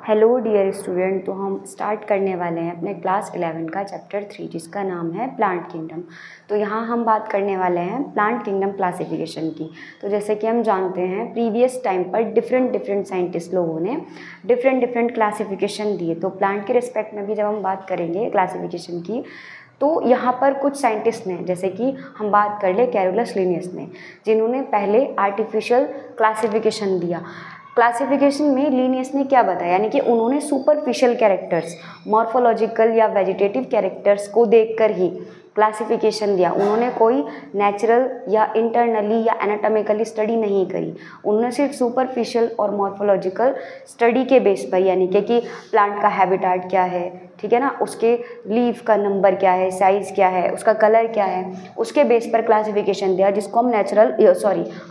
Hello dear student. तो हम start करने वाले हैं अपने क्लास 11 का चैप्टर 3 जिसका नाम है प्लांट किंगडम। तो यहाँ हम बात करने वाले हैं प्लांट किंगडम क्लासिफिकेशन की। तो जैसे कि हम जानते हैं प्रीवियस टाइम पर डिफरेंट साइंटिस्ट लोगों ने डिफरेंट क्लासिफिकेशन दिए। तो प्लांट के रिस्पेक्ट में भी जब हम बात करेंगे क्लासिफिकेशन की, तो यहाँ पर कुछ साइंटिस्ट ने, जैसे कि हम बात कर ले कैरोलस लिनियस ने, जिन्होंने पहले आर्टिफिशियल क्लासिफिकेशन दिया। क्लासिफिकेशन में लीनियस ने क्या बताया, यानी कि उन्होंने सुपरफिशियल कैरेक्टर्स, मॉर्फोलॉजिकल या वेजिटेटिव कैरेक्टर्स को देखकर ही क्लासिफिकेशन दिया। उन्होंने कोई नेचुरल या इंटरनली या एनाटॉमिकली स्टडी नहीं करी। उन्होंने सिर्फ सुपरफिशियल और मॉर्फोलॉजिकल स्टडी के बेस पर, यानी कि प्लांट का हैबिटेट क्या है, ठीक है ना, उसके लीफ का नंबर क्या है, साइज़ क्या है, उसका कलर क्या है, उसके बेस पर क्लासिफिकेशन दिया, जिसको हम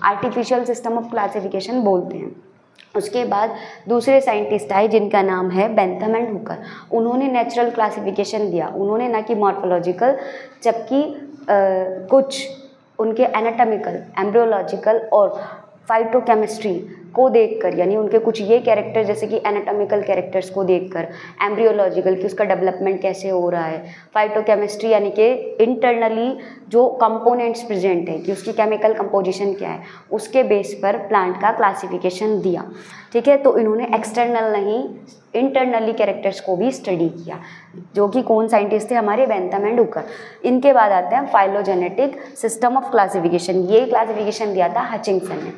आर्टिफिशियल सिस्टम ऑफ क्लासिफिकेशन बोलते हैं। उसके बाद दूसरे साइंटिस्ट आए जिनका नाम है बेंथम एंड हुकर। उन्होंने नेचुरल क्लासिफिकेशन दिया, उन्होंने ना कि मॉर्फोलॉजिकल, जबकि कुछ उनके एनाटॉमिकल, एम्ब्रियोलॉजिकल और फाइटोकेमिस्ट्री को देखकर, यानी उनके कुछ ये कैरेक्टर जैसे कि एनाटॉमिकल कैरेक्टर्स को देखकर, एम्ब्रियोलॉजिकल कि उसका डेवलपमेंट कैसे हो रहा है, फाइटोकेमिस्ट्री यानी कि इंटरनली जो कंपोनेंट्स प्रेजेंट है कि उसकी केमिकल कंपोजिशन क्या है, उसके बेस पर प्लांट का क्लासिफिकेशन दिया। ठीक है, तो इन्होंने एक्सटर्नल नहीं, इंटरनली कैरेक्टर्स को भी स्टडी किया, जो कि कौन साइंटिस्ट थे, हमारे बेंथम एंड हुकर। इनके बाद आते हैं फाइलोजेनेटिक सिस्टम ऑफ क्लासिफिकेशन। ये क्लासिफिकेशन दिया था हचिंगसन ने।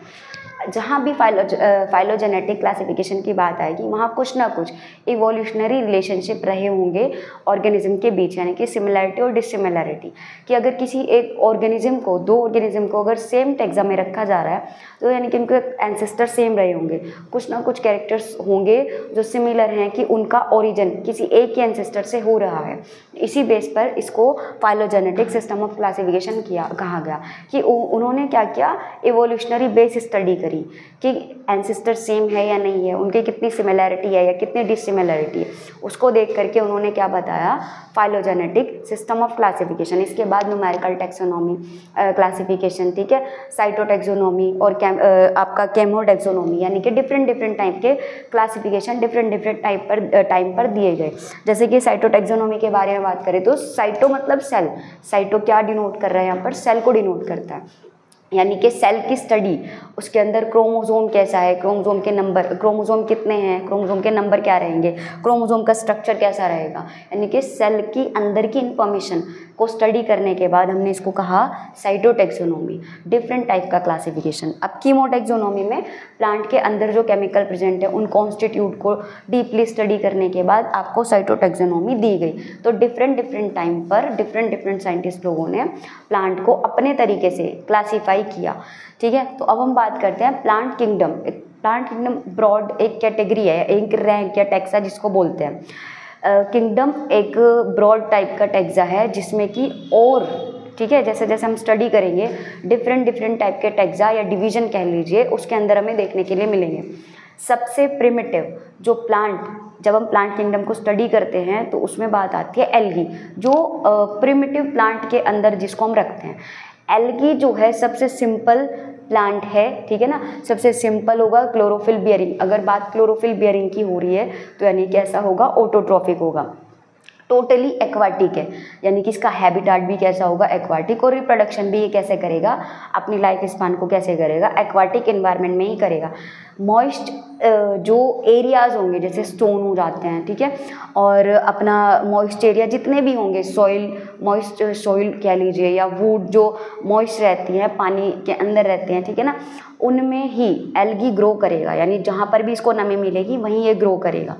जहाँ भी फाइलोजेनेटिक क्लासिफिकेशन की बात आएगी, वहाँ कुछ ना कुछ इवोल्यूशनरी रिलेशनशिप रहे होंगे ऑर्गेनिज्म के बीच, यानी कि सिमिलैरिटी और डिसिमिलैरिटी, कि अगर किसी एक ऑर्गेनिज्म को, दो ऑर्गेनिज्म को अगर सेम टेक्सा में रखा जा रहा है, तो यानी कि उनके एंसेस्टर सेम रहे होंगे। कुछ ना कुछ कैरेक्टर्स होंगे जो सिमिलर हैं, कि उनका ओरिजिन किसी एक के एंसेस्टर से हो रहा है। इसी बेस पर इसको फाइलोजेनेटिक सिस्टम ऑफ क्लासिफिकेशन कहा गया, कि उन्होंने क्या किया, इवोल्यूशनरी बेस स्टडी करी कि एंसेस्टर सेम है या नहीं है, उनकी कितनी सिमिलैरिटी है या कितनी डिसिमिलैरिटी है, उसको देख करके उन्होंने क्या बताया, फाइलोजेनेटिक सिस्टम ऑफ क्लासिफिकेशन। इसके बाद न्यूमेरिकल टैक्सोनॉमी क्लासिफिकेशन, ठीक है, साइटोटैक्सोनॉमी और आपका केमोटैक्सोनॉमी, यानी कि डिफरेंट टाइप के क्लासिफिकेशन डिफरेंट टाइम पर दिए गए। जैसे कि साइटोटैक्सोनॉमी के बारे में बात करें तो साइटो मतलब सेल, साइटो क्या डिनोट कर रहा है यहाँ पर, सेल को डिनोट करता है, यानी कि सेल की स्टडी, उसके अंदर क्रोमोसोम कैसा है, क्रोमोसोम के नंबर, क्रोमोसोम कितने हैं, क्रोमोसोम के नंबर क्या रहेंगे, क्रोमोसोम का स्ट्रक्चर कैसा रहेगा, यानी कि सेल की अंदर की इंफॉर्मेशन को स्टडी करने के बाद हमने इसको कहा साइटोटैक्सोनॉमी, डिफरेंट टाइप का क्लासिफिकेशन। अब कीमोटैक्सोनॉमी में प्लांट के अंदर जो केमिकल प्रेजेंट है उन कॉन्स्टिट्यूट को डीपली स्टडी करने के बाद आपको साइटोटैक्सोनॉमी दी गई। तो डिफरेंट टाइम पर डिफरेंट साइंटिस्ट लोगों ने प्लांट को अपने तरीके से क्लासीफाई किया। ठीक है, तो अब हम बात करते हैं plant kingdom. Plant kingdom broad एक कैटेगरी है, एक रैंक या टैक्सा जिसको बोलते हैं। किंगडम एक ब्रॉड टाइप का टैक्सा है जिसमें कि, और ठीक है, जैसे जैसे हम स्टडी करेंगे डिफरेंट टाइप के टैक्सा या डिवीजन कह लीजिए, उसके अंदर हमें देखने के लिए मिलेंगे। सबसे प्रिमिटिव जो प्लांट, जब हम प्लांट किंगडम को स्टडी करते हैं तो उसमें बात आती है एल्गी, जो प्रिमिटिव प्लांट के अंदर जिसको हम रखते हैं। एल्गी जो है सबसे सिंपल प्लांट है, ठीक है ना, सबसे सिंपल होगा, क्लोरोफिल बियरिंग। अगर बात क्लोरोफिल बियरिंग की हो रही है तो यानी कैसा होगा, ऑटोट्रॉफिक होगा, टोटली एक्वाटिक है, यानी कि इसका हैबिटेट भी कैसा होगा, एक्वाटिक, और रिप्रोडक्शन भी ये कैसे करेगा, अपनी लाइफ स्पान को कैसे करेगा, एक्वाटिक एनवायरनमेंट में ही करेगा। मॉइस्ट जो एरियाज होंगे, जैसे स्टोन हो जाते हैं, ठीक है, और अपना मॉइस्ट एरिया जितने भी होंगे, सॉइल, मॉइस्ट सॉइल कह लीजिए, या वुड जो मॉइस्ट रहती है, पानी के अंदर रहते हैं, ठीक है ना, उनमें ही एल्गी ग्रो करेगा, यानी जहाँ पर भी इसको नमी मिलेगी वहीं ये ग्रो करेगा।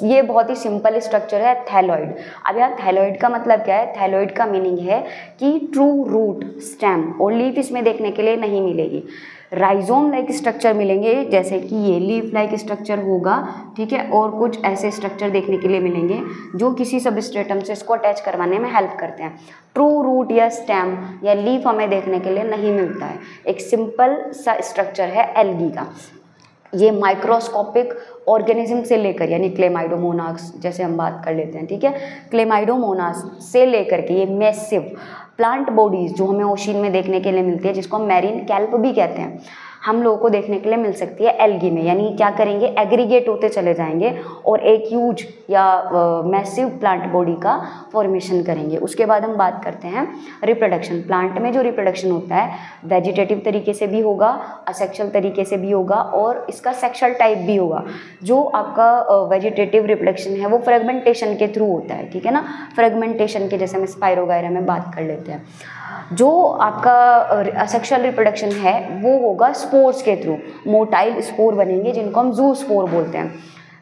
ये बहुत ही सिंपल स्ट्रक्चर है, थैलॉइड। अब यार थैलॉइड का मतलब क्या है, थैलॉइड का मीनिंग है कि ट्रू रूट, स्टेम और लीफ इसमें देखने के लिए नहीं मिलेगी। राइजोम लाइक स्ट्रक्चर मिलेंगे, जैसे कि ये लीफ लाइक स्ट्रक्चर होगा, ठीक है, और कुछ ऐसे स्ट्रक्चर देखने के लिए मिलेंगे जो किसी सबस्ट्रेटम से इसको अटैच करवाने में हेल्प करते हैं। ट्रू रूट या स्टेम या लीफ हमें देखने के लिए नहीं मिलता है। एक सिंपल सा स्ट्रक्चर है एल्गी का। ये माइक्रोस्कोपिक ऑर्गेनिज्म से लेकर, यानी क्लेमाइडोमोनास जैसे हम बात कर लेते हैं, ठीक है, क्लेमाइडोमोनास से लेकर के ये मैसिव प्लांट बॉडीज जो हमें ओशन में देखने के लिए मिलती है, जिसको हम मैरीन कैल्प भी कहते हैं, हम लोगों को देखने के लिए मिल सकती है एल्गी में, यानी क्या करेंगे, एग्रीगेट होते चले जाएंगे और एक ह्यूज या मैसिव प्लांट बॉडी का फॉर्मेशन करेंगे। उसके बाद हम बात करते हैं रिप्रोडक्शन। प्लांट में जो रिप्रोडक्शन होता है वेजिटेटिव तरीके से भी होगा, असेक्सुअल तरीके से भी होगा और इसका सेक्सुअल टाइप भी होगा। जो आपका वेजिटेटिव रिप्रोडक्शन है वो फ्रेगमेंटेशन के थ्रू होता है, ठीक है ना, फ्रेगमेंटेशन के, जैसे हम स्पाइरोगायरा में बात कर लेते हैं। जो आपका असेक्सुअल रिप्रोडक्शन है वो होगा स्पोर्स के थ्रू, मोटाइल स्पोर बनेंगे जिनको हम जू स्पोर बोलते हैं।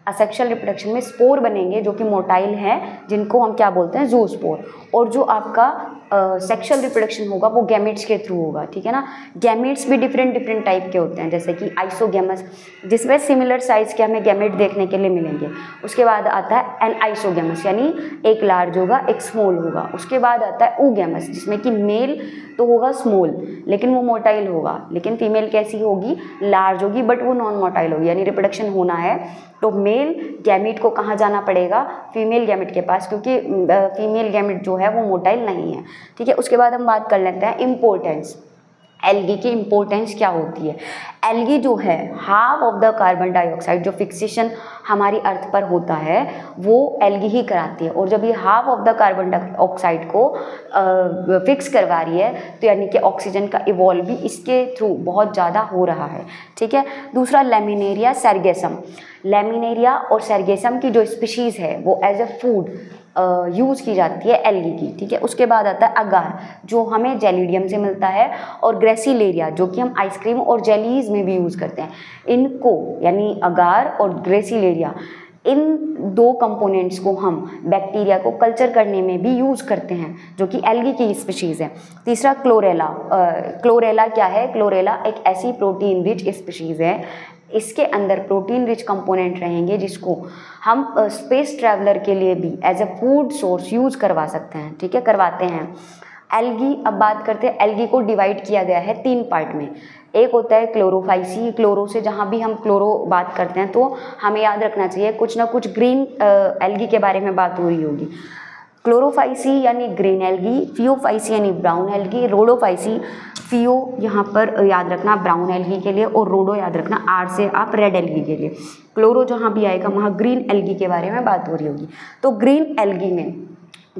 असेक्सुअल रिप्रोडक्शन में स्पोर बनेंगे जो कि मोटाइल हैं जिनको हम क्या बोलते हैं, जू स्पोर। और जो आपका सेक्सुअल रिप्रोडक्शन होगा वो गैमेट्स के थ्रू होगा, ठीक है ना। गैमेट्स भी डिफरेंट टाइप के होते हैं, जैसे कि आइसोगैमस जिसमें सिमिलर साइज के हमें गैमेट देखने के लिए मिलेंगे। उसके बाद आता है एनआइसोगैमस, यानी एक लार्ज होगा एक स्मॉल होगा। उसके बाद आता है ऊगैमस जिसमें कि मेल तो होगा स्मॉल लेकिन वो मोटाइल होगा, लेकिन फीमेल कैसी होगी, लार्ज होगी बट वो नॉन मोटाइल होगी। यानी रिप्रोडक्शन होना है तो मेल गैमेट को कहाँ जाना पड़ेगा, फीमेल गैमेट के पास, क्योंकि फीमेल गैमेट जो है वो मोटाइल नहीं है, ठीक है। उसके बाद हम बात कर लेते हैं इम्पोर्टेंस। एल्गी की इम्पोर्टेंस क्या होती है। एल्गी जो है half of the carbon dioxide, जो फिक्सेशन हमारी अर्थ पर होता है वो एल्गी ही कराती है। और जब ये half of the carbon dioxide को फिक्स करवा रही है तो यानी कि ऑक्सीजन का इवॉल्व भी इसके थ्रू बहुत ज़्यादा हो रहा है, ठीक है। दूसरा लैमिनेरिया सर्गेसम। लैमिनेरिया और सर्गेसम की जो स्पीशीज़ है वो एज ए फूड यूज़ की जाती है एल्गी की, ठीक है। उसके बाद आता है अगार जो हमें जेलिडियम से मिलता है, और ग्रेसिलेरिया जो कि हम आइसक्रीम और जेलीज में भी यूज़ करते हैं। इनको यानी अगार और ग्रेसिलेरिया, इन दो कंपोनेंट्स को हम बैक्टीरिया को कल्चर करने में भी यूज़ करते हैं जो कि एल्गी की स्पीशीज़ है। तीसरा क्लोरेला। क्लोरेला क्या है, क्लोरेला एक ऐसी प्रोटीन रिच स्पीशीज़ है, इसके अंदर प्रोटीन रिच कंपोनेंट रहेंगे जिसको हम स्पेस ट्रैवलर के लिए भी as a food source use करवा सकते हैं, ठीक है, करवाते हैं। एल्गी, अब बात करते हैं एल्गी को डिवाइड किया गया है 3 पार्ट में। एक होता है क्लोरोफाइसी, क्लोरो से जहाँ भी हम क्लोरो बात करते हैं तो हमें याद रखना चाहिए कुछ ना कुछ ग्रीन एल्गी के बारे में बात हो रही होगी। क्लोरोफाइसी यानी ग्रीन एल्गी, फियोफाइसी यानी ब्राउन एल्गी, रोडोफाइसी, फियो यहाँ पर याद रखना ब्राउन एल्गी के लिए और रोडो याद रखना आर से आप रेड एल्गी के लिए। क्लोरो जहाँ भी आएगा वहाँ ग्रीन एल्गी के बारे में बात हो रही होगी। तो ग्रीन एल्गी में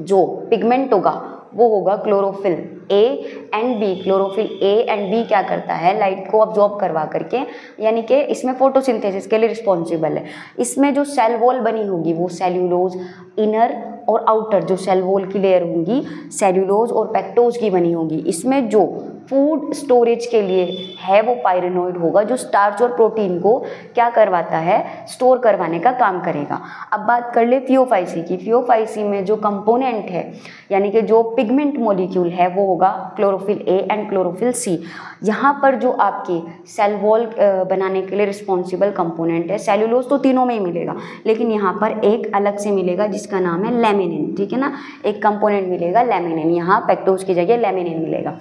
जो पिगमेंट होगा वो होगा chlorophyll A and B. Chlorophyll A and B क्या करता है, लाइट को अब्जॉर्ब करवा करके, यानी कि इसमें फोटोसिंथेसिस के लिए रिस्पॉन्सिबल है। इसमें जो सेल वॉल बनी होगी वो सेल्यूलोज, इनर और आउटर जो सेल वॉल की लेयर होंगी सेल्यूलोज और पेक्टोज की बनी होगी। इसमें जो फूड स्टोरेज के लिए है वो पायरेनोइड होगा जो स्टार्च और प्रोटीन को क्या करवाता है, स्टोर करवाने का काम करेगा। अब बात कर ले फियोफाइसी की। फियोफाइसी में जो कंपोनेंट है यानी कि जो पिगमेंट मॉलिक्यूल है वो होगा chlorophyll A and chlorophyll C. यहाँ पर जो आपके सेल वॉल बनाने के लिए रिस्पॉन्सिबल कंपोनेंट है, सेल्यूलोज तो तीनों में ही मिलेगा लेकिन यहाँ पर एक अलग से मिलेगा जिसका नाम है लैमिनिन, ठीक है ना। एक कंपोनेंट मिलेगा लैमिनिन, यहाँ पेक्टोज की जगह लैमिनिन मिलेगा।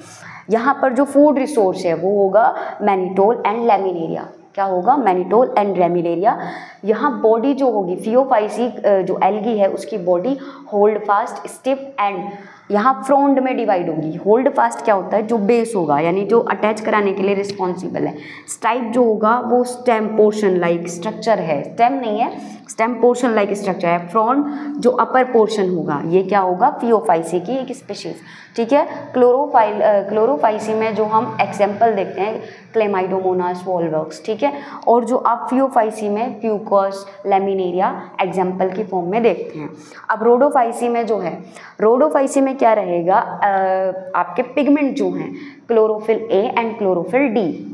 यहाँ पर जो फूड रिसोर्स है वो होगा मैनिटोल एंड लैमिनेरिया। क्या होगा, मैनिटोल एंड लैमिनेरिया। यहाँ बॉडी जो होगी फियोफाइसी जो एल्गी है उसकी body hold fast, stiff and यहाँ फ्रॉन्ड में डिवाइड होगी। होल्ड फास्ट क्या होता है, जो बेस होगा यानी जो अटैच कराने के लिए रिस्पॉन्सिबल है। स्टाइप जो होगा वो स्टेम पोर्शन लाइक स्ट्रक्चर है, स्टेम नहीं है, स्टेम पोर्शन लाइक स्ट्रक्चर है। फ्रॉन्ड जो अपर पोर्शन होगा ये क्या होगा, फियोफाइसी की एक स्पीशीज, ठीक है। क्लोरोफाइसी में जो हम एग्जाम्पल देखते हैं क्लेमाइडोमोनास वॉल्वक्स, ठीक है। और जो आप फियोफाइसी में फ्यूकस, लैमिनेरिया एग्जाम्पल की फॉर्म में देखते हैं। अब रोडोफाइसी में जो है, रोडोफाइसी में क्या रहेगा, आपके पिगमेंट जो हैं chlorophyll A and chlorophyll D.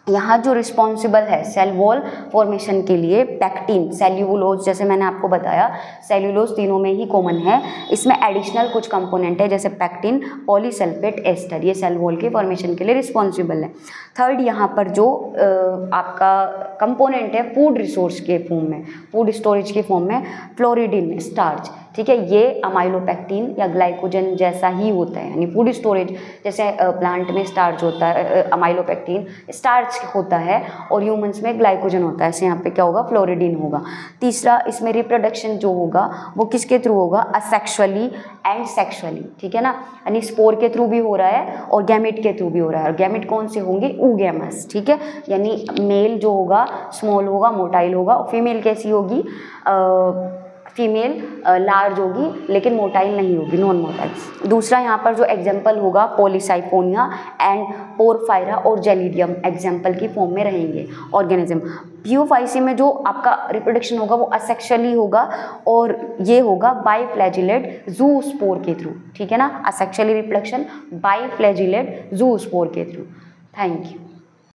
यहाँ जो रिस्पॉन्सिबल है सेल वॉल फॉर्मेशन के लिए पैक्टिन, सेल्यूलोज, जैसे मैंने आपको बताया सेल्यूलोज तीनों में ही कॉमन है। इसमें एडिशनल कुछ कंपोनेंट है जैसे पैक्टिन, पॉलीसल्फेट एस्टर, ये सेल वॉल के फॉर्मेशन के लिए रिस्पॉन्सिबल है। थर्ड यहाँ पर जो आपका कंपोनेंट है फूड रिसोर्स के फॉर्म में, फूड स्टोरेज के फॉर्म में, फ्लोरिडिन, स्टार्च, ठीक है। ये अमाइलोपेक्टिन या ग्लाइकोजन जैसा ही होता है, यानी फूड स्टोरेज जैसे प्लांट में स्टार्च होता है, अमाइलोपेक्टिन स्टार्च होता है, और ह्यूमंस में ग्लाइकोजन होता है। ऐसे यहाँ पे क्या होगा, फ्लोरिडीन होगा। तीसरा, इसमें रिप्रोडक्शन जो होगा वो किसके थ्रू होगा, असेक्सुअली एंड सेक्सुअली, ठीक है ना, यानी स्पोर के थ्रू भी हो रहा है और गैमेट के थ्रू भी हो रहा है। और गैमेट कौन से होंगे, oogamous, ठीक है, यानी मेल जो होगा स्मॉल होगा, मोटाइल होगा, और फीमेल कैसी होगी, फीमेल लार्ज होगी लेकिन मोटाइल नहीं होगी, नॉन मोटाइल। दूसरा यहाँ पर जो एग्जाम्पल होगा, पॉलीसाइपोनिया एंड पोरफायरा और जेलिडियम एग्जाम्पल की फॉर्म में रहेंगे ऑर्गेनिज्म। प्यूफाइसी में जो आपका रिप्रोडक्शन होगा वो असेक्सुअली होगा, और ये होगा बाईफ्लैजिलेट जूस्पोर के थ्रू, ठीक है ना, असेक्सुअली रिप्रोडक्शन बाईफ्लैजिलेट जूस्पोर के थ्रू। Thank you.